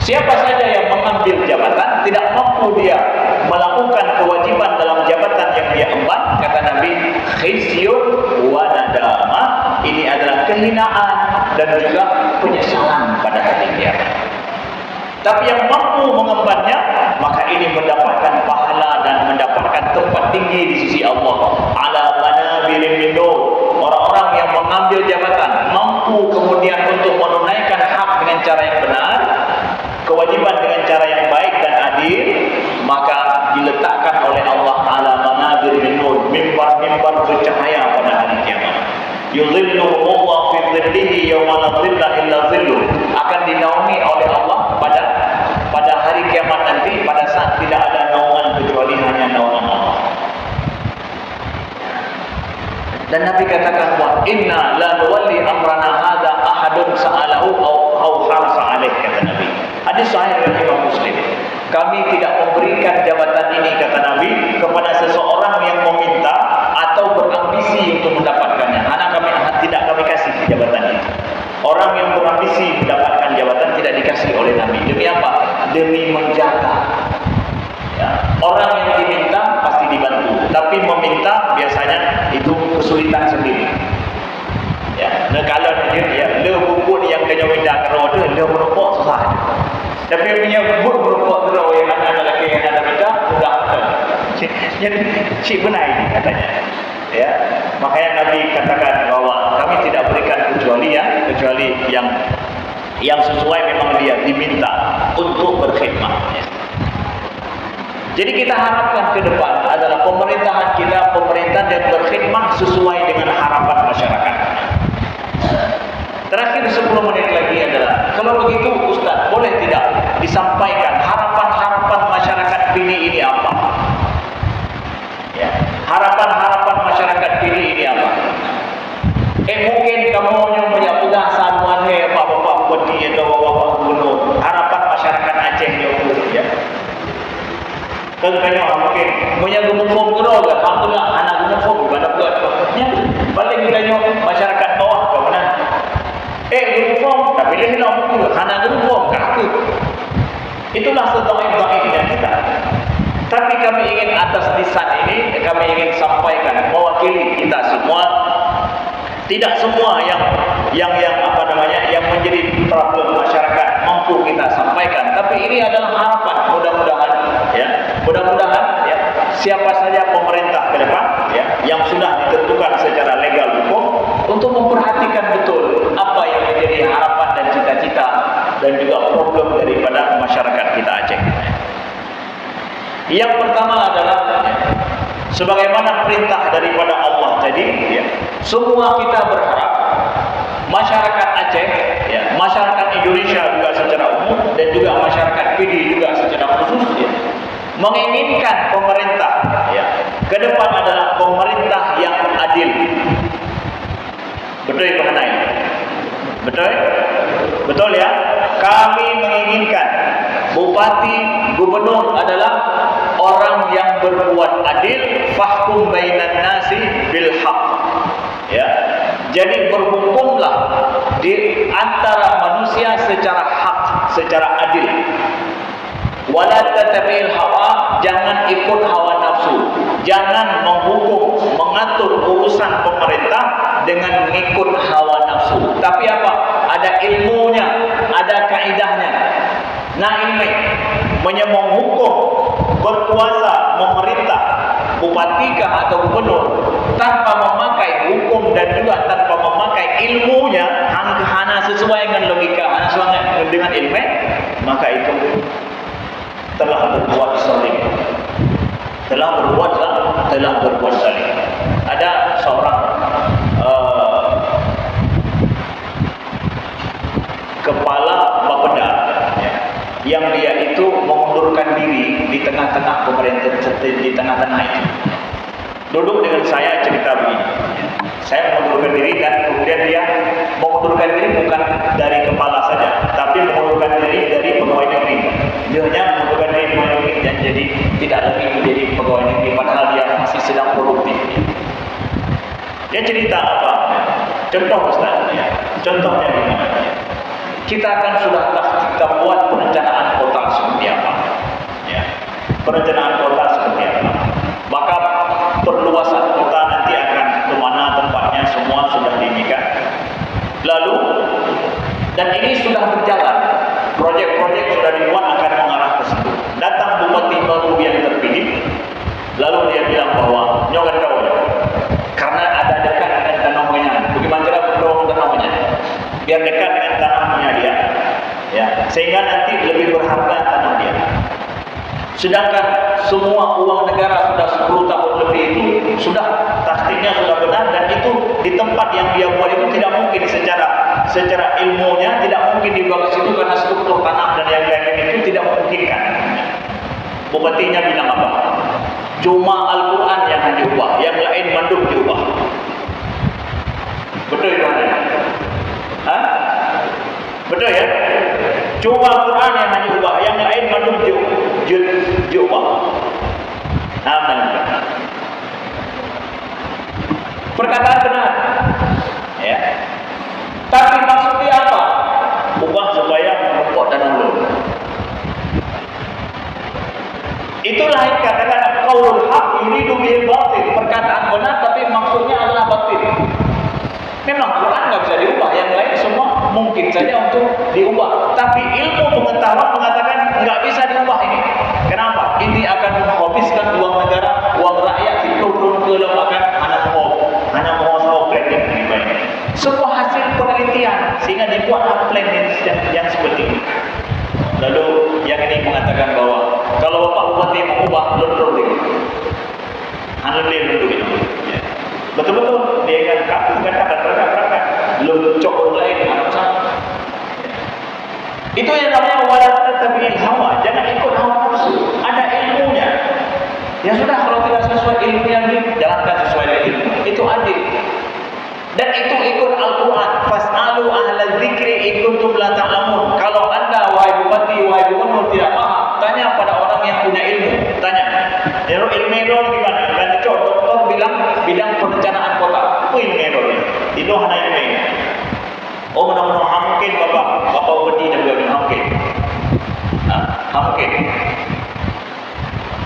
Siapa saja yang mengambil jabatan tidak mampu dia melakukan kewajiban dalam jabatan yang dia emban, kata Nabi, khizyun wa nadamah, ini adalah kehinaan dan juga penyesalan pada hari kiamat. Tapi yang mampu mengembannya, maka ini mendapatkan pahala dan mendapatkan tempat tinggi di sisi Allah. Ala manabirin min nur. Orang-orang yang mengambil jabatan mampu kemudian untuk menunaikan hak dengan cara yang benar, kewajiban dengan cara yang baik dan adil, maka diletakkan oleh Allah ala manabirin min nur, mimbar bercahaya pada hari kiamat. Yuzilluhu Allah fi dhillihi yawma la dhilla illa dhilluh, akan dinaungi oleh Allah pada hari kiamat nanti, pada saat tidak ada naungan kecuali hanya naungan Allah. Dan Nabi katakan, wa inna la nuwalli amrana hadza ahadun sa'alahu aw harasa alaih, kata Nabi. Hadis sahih riwayat Imam Muslim. Kami tidak memberikan jabatan ini, kata Nabi, kepada seseorang yang meminta atau berambisi untuk mendapatkannya. Tidak kami kasih jabatan ini. Orang yang berambisi mendapatkan jabatan tidak dikasih oleh Nabi. Demi apa? Demi menjaga. Ya. Orang yang diminta pasti dibantu, tapi meminta biasanya itu kesulitan sendiri. Ya, nah, kalau dia le buku yang kena minta karo tu le merokok susah. Tapi punya buku merokok karo yang anak lelaki yang ada minta mudah. Jadi cik benar ini katanya. Ya, makanya Nabi katakan bahwa kami tidak berikan kecuali yang sesuai memang dia diminta untuk berkhidmat. Ya. Jadi kita harapkan ke depan adalah pemerintahan kita pemerintahan yang berkhidmat sesuai dengan harapan masyarakat. Terakhir 10 menit lagi adalah, kalau begitu Ustaz, boleh tidak disampaikan harapan-harapan masyarakat kini ini apa? Ya, harapan-harapan masyarakat kini ini apa? Mungkin kamu yang punya pegasan mana bapak-bapak bupati atau bapak-bapak gubernur, harapan masyarakat Aceh ya. Kan kaya mungkin punya uniform gerau ke, alhamdulillah anak uniform pada buat ya. Balik kita masyarakat bawah ke mana? Uniform tapi dia hilang betul, anak uniform kaku. Itulah sebaik-baiknya kita. Tapi kami ingin atas lisan ini, kami ingin sampaikan mewakili kita semua. Tidak semua yang menjadi problem masyarakat mampu kita sampaikan, tapi ini adalah harapan. Mudah-mudahan ya, siapa saja pemerintah ke depan ya, yang sudah ditentukan secara legal hukum untuk memperhatikan betul apa yang menjadi harapan dan cita-cita dan juga problem daripada masyarakat kita Aceh. Yang pertama adalah sebagaimana perintah daripada Allah tadi ya, semua kita berharap masyarakat Aceh ya, masyarakat Indonesia juga secara umum dan juga masyarakat PD juga secara khusus ya, menginginkan pemerintah ya, ke depan adalah pemerintah yang adil. Betul ya mengenai? Betul ya? Kami menginginkan bupati, gubernur adalah orang yang berbuat adil, fahkum bainan nasi bil haq. Ya. Jadi berhukumlah di antara manusia secara hak, secara adil. Wala tatabi'il hawa, jangan ikut hawa nafsu. Jangan menghukum, mengatur urusan pemerintah dengan mengikut hawa nafsu. Tapi apa? Ada ilmunya, ada kaidahnya. Ilmi menghukum, berkuasa, memerintah, bupatikah atau gubernur tanpa memakai hukum dan juga tanpa memakai ilmunya, hanya sesuai dengan logika, hanya sesuai dengan ilmu, maka itu telah berbuat zalim. Telah berbuat zalim. Ada seorang kepala Bapeda ya, yang dia itu mengundurkan diri di tengah-tengah pemerintah, di tengah-tengah itu. Duduk dengan saya cerita begini. Saya mengundurkan diri dan kemudian dia mengundurkan diri bukan dari kepala saja, tapi mengundurkan diri dari pegawai negeri. Dia hanya mengundurkan diri pegawai negeri dan jadi tidak lagi menjadi pegawai negeri padahal dia masih sedang produktif. cerita apa? Contoh Ustaz, ya. Contohnya gimana? Kita akan sudah kita buat perencanaan kota seperti apa? Ya. Perencanaan kota seperti apa? Maka perluasan kota nanti akan kemana tempatnya, semua sudah diinginkan. Lalu, dan ini sudah berjalan, proyek-proyek sudah dibuat akan mengarah ke situ. Datang bupati baru yang terpilih, lalu dia bilang bahwa nyokan tahu, karena ada dekat dengan tanahnya, bagaimana cara mendorong tanahnya, biar dekat dengan tanahnya dia, ya, sehingga nanti lebih berharga tanah dia. Sedangkan semua uang negara sudah 10 tahun lebih itu sudah tasdiknya sudah benar, dan itu di tempat yang dia buat itu tidak mungkin secara ilmunya tidak mungkin dibawa ke situ karena struktur tanah dan yang lain-lain itu tidak memungkinkan. Bupatinya bilang apa? Cuma Al-Quran yang diubah, yang lain manduk diubah. Betul ya? Hah? Betul ya? Cuma Al-Quran yang diubah, yang lain manduk diubah. Amin. Perkataan benar. Ya. Tapi maksudnya apa? Ubah supaya merokok dan ulur. Itulah yang katakan qaulul haq yuridu bil batil, perkataan benar tapi maksudnya adalah batil. Memang Quran enggak bisa diubah, yang lain semua mungkin saja untuk diubah. Tapi ilmu pengetahuan mengatakan enggak bisa diubah ini. Kenapa? Ini akan menghabiskan uang negara, uang rakyat, turun ke lembaga anak mau planning ini. Semua hasil penelitian sehingga dibuatlah plan yang seperti ini. Lalu yang ini mengatakan bahwa kalau Bapak Bupati mengubah lurus dia, anu dia lurus itu, ya. Betul-betul dia kan kaku kata lu cokor lain anak sana. Itu yang namanya wala tabi'il hawa, jangan ikut hawa nafsu. Ada ilmunya. Ya sudah, kalau tidak sesuai ilmu yang dijalankan sesuai ilmu, itu adil. Dan itu ikut Al-Quran. Fas'alu ahla dzikri in kuntum la ta'lamun. Kalau Anda wahai bupati, wahai gubernur tidak paham, tanya pada orang yang punya ilmu. Tanya. Ya ilmu gimana? Kan doktor bilang bidang perencanaan kota. Apa ilmu itu? Itu hanya ilmu. Oh, mudah-mudahan mungkin Bapak bupati dan juga mungkin. Mungkin.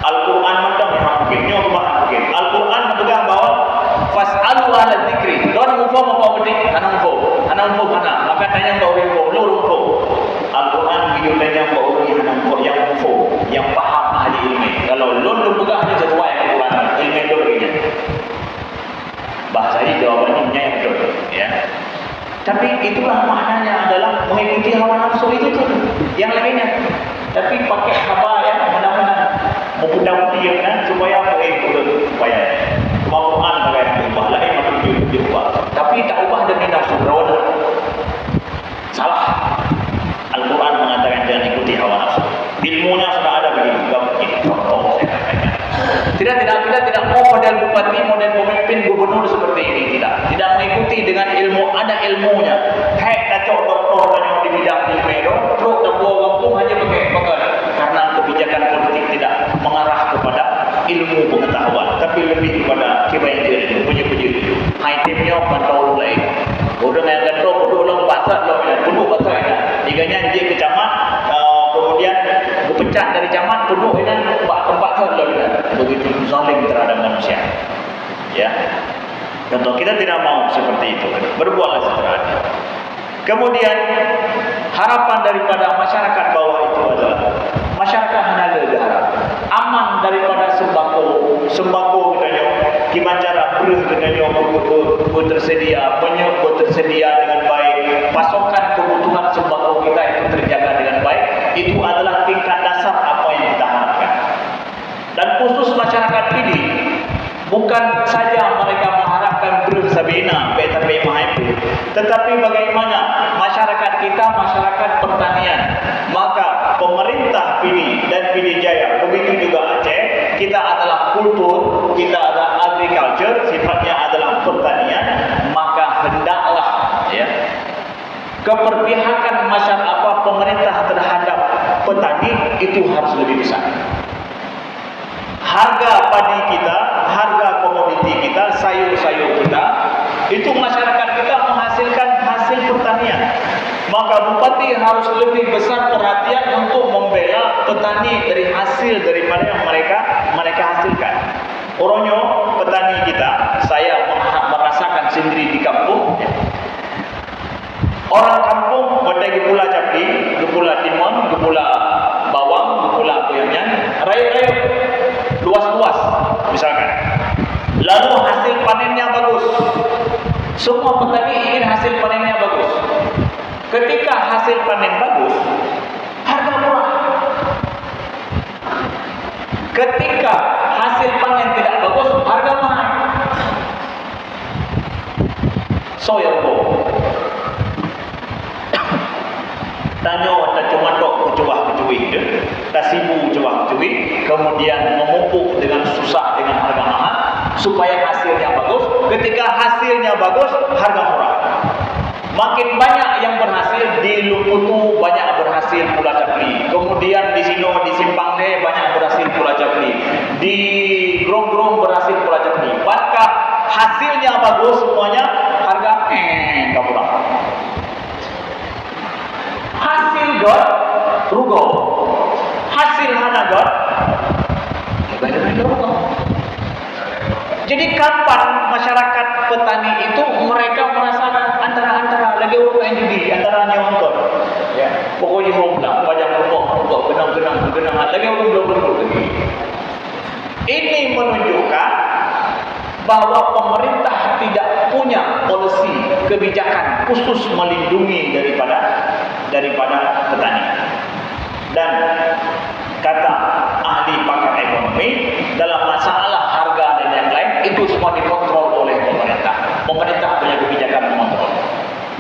Al-Quran mendang mungkin. Nyoba mungkin. Al-Quran menegak bahwa fas'alu ahla dzikri. Don mufo Bapak bupati, anak mufo mana? Maka tanya Bapak mufo, lu mufo. Al-Quran video tanya Bapak mufo yang mufo, yang paham ahli ilmu. Kalau lu bukan hanya sesuai Al-Quran, ilmu itu begini. Bahasa ini jawabannya yang betul, ya. Tapi itulah maknanya adalah mengikuti hawa nafsu itu tuh, yang lainnya. Tapi pakai apa yang benar-benar memudahkan dia kan supaya mengikuti supaya kemampuan mereka diubah lain makin diubah. Tapi tak ubah demi nafsu berawana. Salah. Al-Quran mengatakan jangan ikuti hawa nafsu. Ilmunya sudah ada begini, enggak begini. Contoh saya katakan. Kita tidak mau model bupati, model pemimpin gubernur seperti ini, tidak mengikuti dengan ilmu, ada ilmunya. Hei, tak doktor yang di bidang ilmu itu, terus tak kampung hanya pakai karena kebijakan politik tidak mengarah kepada ilmu pengetahuan, tapi lebih kepada kebaikan diri, puji-puji itu. Hai timnya pantau lain. Udah yang kedua, udah orang batat loh, duduk batat ini. Jika dia ke camat, kemudian dipecat dari camat, duduk ini tempat loh, begitu zalim terhadap manusia. Ya, contoh kita tidak mau seperti itu. Berbuatlah secara adil. Kemudian harapan daripada masyarakat bawah itu adalah masyarakat hendaklah berharap aman daripada sembako katanya, gimana cara bertersedia dengan baik, pasokan kebutuhan sembako kita itu terjaga dengan baik. Itu adalah tingkat dasar apa yang kita harapkan. Dan khusus masyarakat ini, bukan saja mereka mengharapkan bersabina, tapi mahaibu, tetapi bagaimana masyarakat kita, masyarakat pertanian. Maka pemerintah Pidi dan Pidi Jaya, begitu juga Aceh, kita adalah kultur, kita adalah agriculture, sifatnya adalah pertanian. Maka hendaklah, ya, keperpihakan masyarakat pemerintah terhadap petani itu harus lebih besar. Harga padi kita, harga komoditi kita, sayur-sayur kita Itu masyarakat kita menghasilkan hasil pertanian. Maka bupati harus lebih besar perhatian untuk membela petani dari hasil daripada yang mereka hasilkan. Orangnya petani kita, saya merasakan sendiri di kampung. Orang kampung berdagi gula capli, gula timun, gula bawang, gula apa yang raya-raya luas-luas misalkan. Lalu hasil panennya bagus. Semua petani ingin hasil panennya bagus. Ketika hasil panen bagus, harga murah. Ketika hasil panen tidak bagus, harga mahal. So ya tanya tak cuma dok kecuah-kecuih, tak sibuk kecuah-kecuih, kemudian memupuk dengan susah dengan harga mahal supaya hasilnya bagus. Ketika hasilnya bagus, harga murah. Makin banyak yang berhasil di Luputu, banyak berhasil pula capli. Kemudian di sini di Simpang De banyak berhasil pula capli. Di Grong-Grong berhasil pula capli. Maka hasilnya bagus semuanya, harga tak murah. Hasil god rugo, hasil hana god rugo. Jadi kapan masyarakat petani itu mereka merasakan antara lagi orang judi antara nyontor, ya pokoknya homblang banyak rumah genang lagi orang belum lagi. Ini menunjukkan bahwa pemerintah tidak punya polisi kebijakan khusus melindungi daripada petani. Dan kata ahli pakar ekonomi, dalam masalah harga dan yang lain itu semua dikontrol oleh pemerintah. Pemerintah punya kebijakan mengontrol.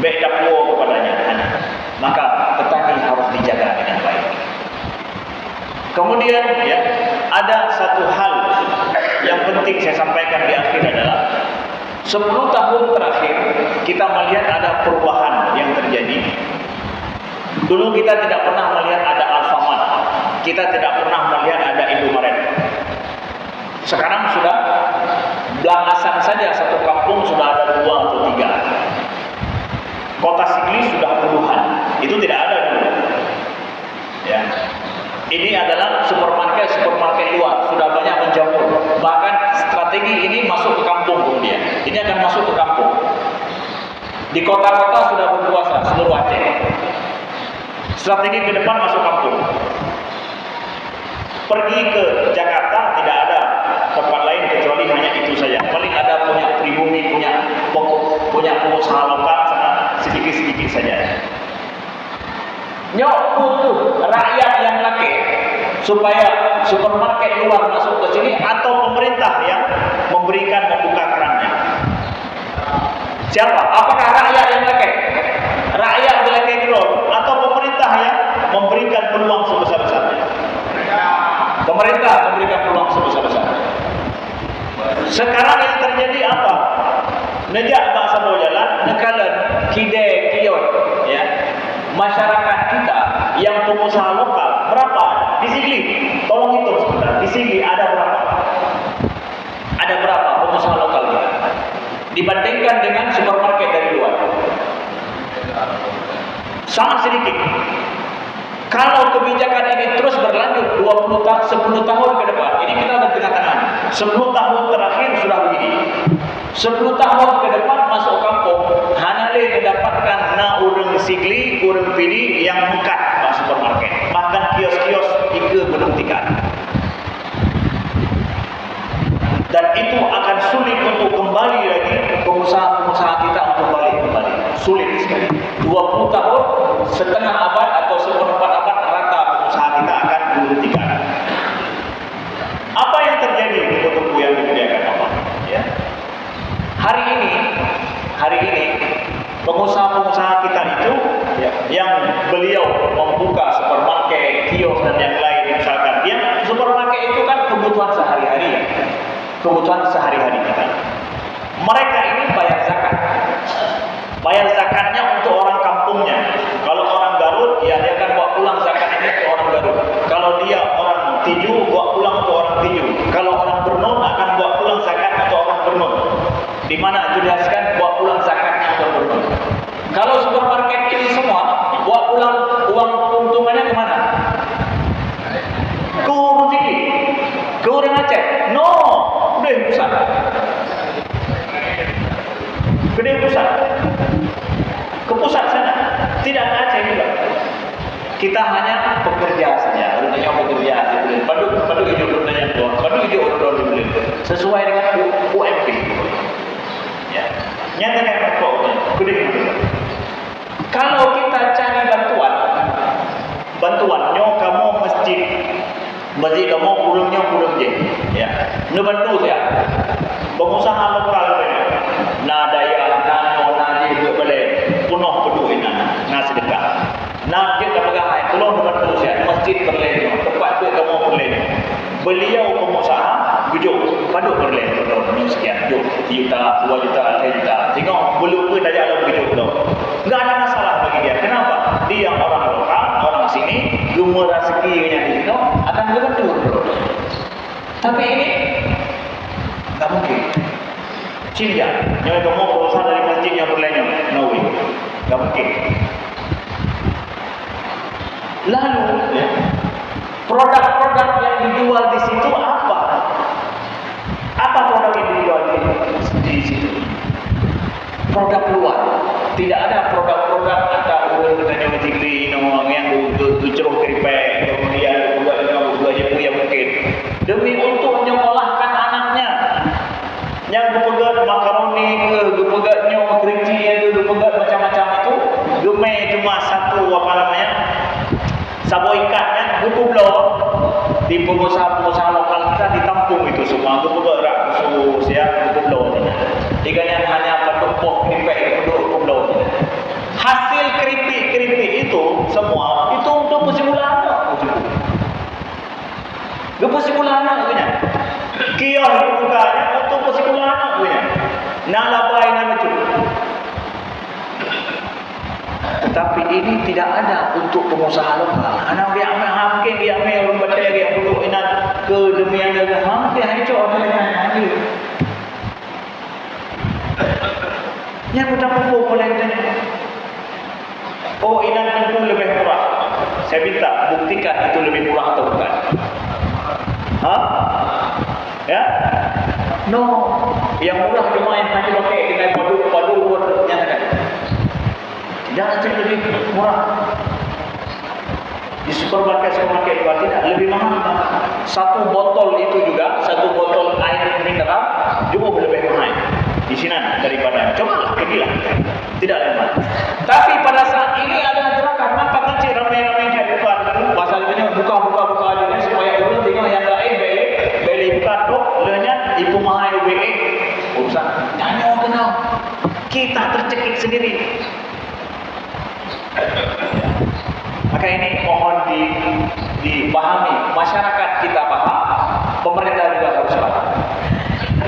Baik dapur kepadanya. Maka petani harus dijaga dengan baik. Kemudian ya, ada satu hal yang penting saya sampaikan di akhir adalah 10 tahun terakhir kita melihat ada perubahan yang terjadi. Dulu kita tidak pernah melihat ada Alfamart, kita tidak pernah melihat ada Indomaret. Sekarang sudah belangasan saja satu kampung sudah ada 2 atau 3. Kota Sigli sudah puluhan, itu tidak ada dulu. Ya. Ini adalah supermarket luar, sudah banyak menjamur. Bahkan strategi ini masuk ke kampung kemudian. Ini akan masuk ke kampung. Di kota-kota sudah berkuasa seluruh Aceh. Strategi ke depan masuk kampung. Pergi ke Jakarta tidak ada tempat lain kecuali hanya itu saja. Paling ada punya pribumi, punya pengusaha lokal sana sedikit-sedikit saja. Nyok rakyat yang laki supaya supermarket luar masuk ke sini atau pemerintah yang membuka kerannya. Siapa? Apakah rakyat yang laki? Rakyat yang laki dulu atau pemerintah yang memberikan peluang sebesar-besarnya? Pemerintah memberikan peluang sebesar-besarnya. Sekarang yang terjadi apa? Nejak bangsa jalan, nekalan, kide, kiot, ya. Masyarakat kita yang pengusaha lokal berapa? Di Sigli, tolong hitung sebentar. Di Sigli ada berapa? Ada berapa pengusaha lokal kita? Dibandingkan dengan supermarket dari luar, sangat sedikit. Kalau kebijakan ini terus berlanjut 10 tahun ke depan, ini kita ada tengah-tengah. 10 tahun terakhir sudah begini. 10 tahun ke depan masuk kampung, hanale mendapatkan urang Sigli, urang Pidi yang mekat di supermarket. Bahkan kios-kios itu belum tiga. Dan itu akan sulit untuk kembali lagi pengusaha-pengusaha kita untuk balik kembali. Sulit sekali. 20 tahun, setengah abad atau seperempat abad rata pengusaha kita akan dihentikan. Apa yang terjadi untuk yang dikerjakan apa? Ya. Hari ini pengusaha-pengusaha kita itu ya, yang beliau membuka supermarket, kios dan yang lain misalkan. Dia supermarket itu kan kebutuhan sehari-hari ya. Kebutuhan sehari-hari kita. Mereka ini bayar zakat. Bayar zakatnya untuk orang kampungnya. Kalau orang Garut, ya dia akan bawa pulang zakat ini ke orang Garut. Kalau dia orang Tiju, bawa pulang ke orang Tiju. Kalau orang Bernun akan bawa pulang zakat untuk orang Bernun. Di mana itu dihasilkan bawa pulang Kita hanya pekerja saja, rutanya pekerja saja. Padu hijau rutanya doang, padu hijau orang boleh sesuai dengan UMP. Ya, nyatakan pokoknya. Kalau kita cari bantuannya kamu masjid kamu kurangnya je, ya. Ngebantu ya. Pengusaha lokal na daya na juga boleh penuh pedulian na sedekah. Nah, dia dah pegang tolong bantu saya masjid berlain tempat tu kamu berlain. Beliau pengusaha gujung paduk berlain betul sekian juta 2 juta 3 juta. Tengok belum pun dah jalan begitu tu. Enggak ada masalah bagi dia. Kenapa? Dia orang lokal, orang sini gemar rezekinya di situ akan berbantu. Tapi ini tak mungkin. Cinta. Yang kamu berusaha dari masjid yang berlain no way. Tak mungkin. Lalu produk-produk yang dijual di situ apa? Apa produk yang dijual di situ? Produk luar. Tidak ada produk-produk atau katanya degree yang ceruk keripik kemudian buat yang mungkin demi untuk menyekolahkan anaknya yang berpegat makaroni ke berpegatnya kerinci yang berpegat macam-macam itu gemai cuma satu sabuk ikatnya buku blok di pengusaha-pengusaha lokal kita ditampung itu semua buku blok khusus ya buku blok ikannya hanya peduk keripik buku blok hasil keripik itu semua itu untuk persimulan persimulan punya kios bukanya untuk persimulan punya nak labai nak lucu. Tetapi ini tidak ada untuk pengusaha lokal. Anak biar hampir orang baca dia dulu inat ke demi anda hampir hancur orang lagi. Yang kita perlu pelajari. Oh inat tentu lebih murah. Saya minta buktikan itu lebih murah atau bukan. Ya? No. Yang murah cuma yang hanya pakai dengan padu nyatakan. Jangan cek lebih murah. Di supermarket juga tidak lebih mahal. Satu botol air mineral juga lebih mahal di sini daripada. Cobalah pergilah. Tidak lemah. Tapi pada saat ini ada gerakan nampak kecil ramai-ramai di depan pasalnya buka dia supaya orang tengok yang lain beli buka dok lenya ibu mahal UBE urusan tanya kenal kita tercekik sendiri. Maka ini mohon dipahami, masyarakat kita paham, pemerintah juga harus paham.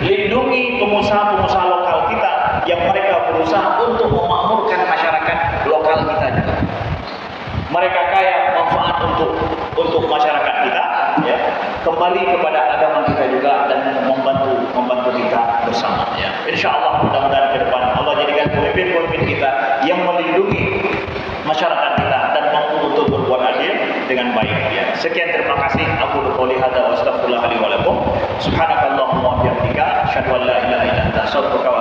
Lindungi pengusaha-pengusaha lokal kita yang mereka berusaha untuk memakmurkan masyarakat lokal kita juga. Mereka kaya manfaat untuk masyarakat kita, ya. Kembali kepada agama kita juga dan membantu kita bersama, ya. Insyaallah mudah-mudahan ke depan Allah jadikan pemimpin-pemimpin kita yang melindungi masyarakat kita dan mampu untuk berbuat adil dengan baik, ya. Sekian, terima kasih. Aku qouli hadza wa astaghfirullah li wa lakum. Subhanakallahumma wa bihamdika asyhadu an la ilaha illa anta astaghfiruka